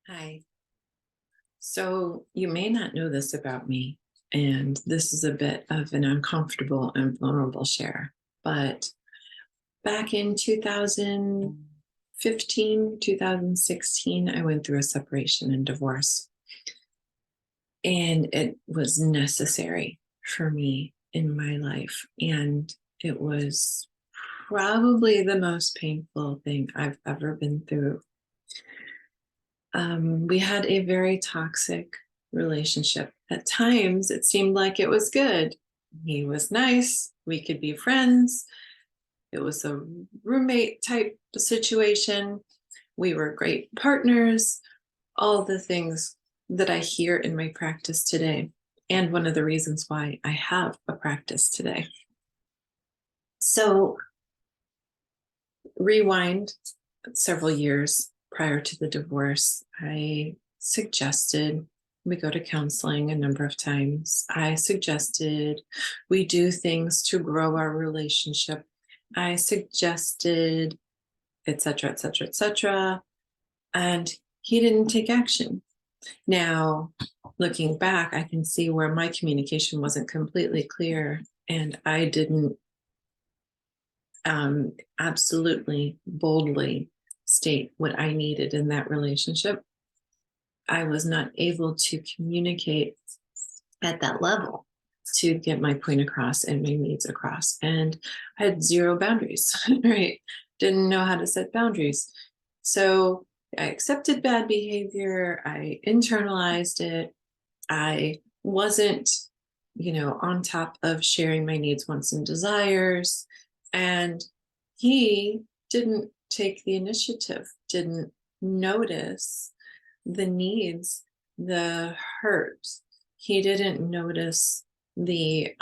Hi. So you may not know this about me, and this is a bit of an uncomfortable and vulnerable share. But back in 2015, 2016, I went through a separation and divorce, and it was necessary for me in my life. And it was probably the most painful thing I've ever been through. We had a very toxic relationship. At times, it seemed like it was good. He was nice. We could be friends. It was a roommate type situation. We were great partners, all the things that I hear in my practice today. And one of the reasons why I have a practice today. So, rewind several years prior to the divorce, I suggested we go to counseling a number of times. I suggested we do things to grow our relationship. I suggested, et cetera, et cetera, et cetera. And he didn't take action. Now, looking back, I can see where my communication wasn't completely clear and I didn't absolutely boldly state what I needed in that relationship. I was not able to communicate at that level to get my point across and my needs across. And I had zero boundaries, right? Didn't know how to set boundaries. So I accepted bad behavior, I internalized it. I wasn't, on top of sharing my needs, wants, and desires. And he didn't take the initiative, didn't notice the needs, the hurt. He didn't notice the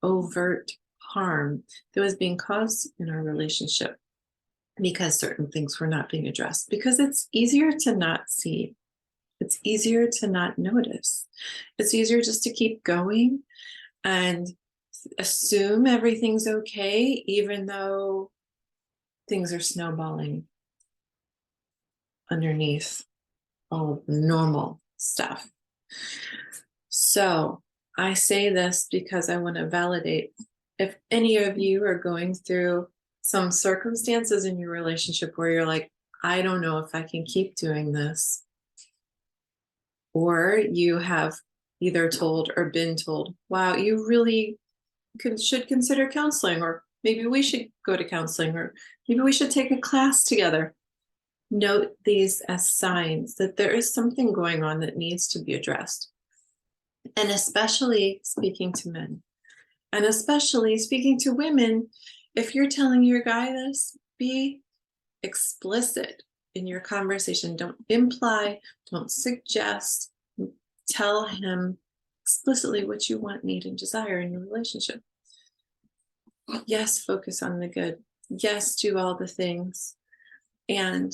overt harm that was being caused in our relationship because certain things were not being addressed. Because it's easier to not see, it's easier to not notice, it's easier just to keep going and assume everything's okay, even though things are snowballing underneath all of the normal stuff. So I say this because I want to validate if any of you are going through some circumstances in your relationship where you're like, I don't know if I can keep doing this. Or you have either told or been told, wow, you really should consider counseling, or maybe we should go to counseling, or maybe we should take a class together. Note these as signs that there is something going on that needs to be addressed. And especially speaking to men, and especially speaking to women, if you're telling your guy this, be explicit in your conversation. Don't imply, don't suggest, tell him explicitly what you want, need, and desire in your relationship. Yes, focus on the good. Yes, do all the things. And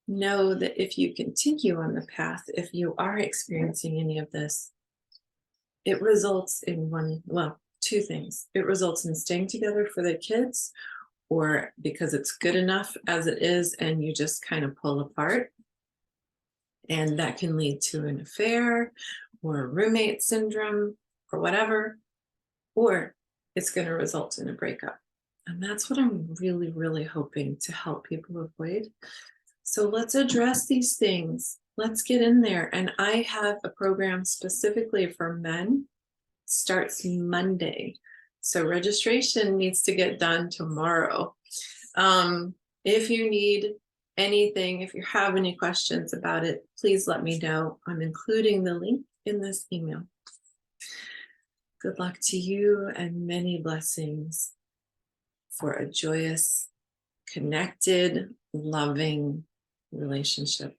know that if you continue on the path, if you are experiencing any of this, it results in two things. It results in staying together for the kids, or because it's good enough as it is and you just kind of pull apart. And that can lead to an affair or roommate syndrome or whatever, or it's going to result in a breakup. And that's what I'm really, really hoping to help people avoid. So let's address these things. Let's get in there. And I have a program specifically for men. Starts Monday. So registration needs to get done tomorrow. If you need anything, if you have any questions about it, please let me know. I'm including the link in this email. Good luck to you and many blessings for a joyous, connected, loving relationship.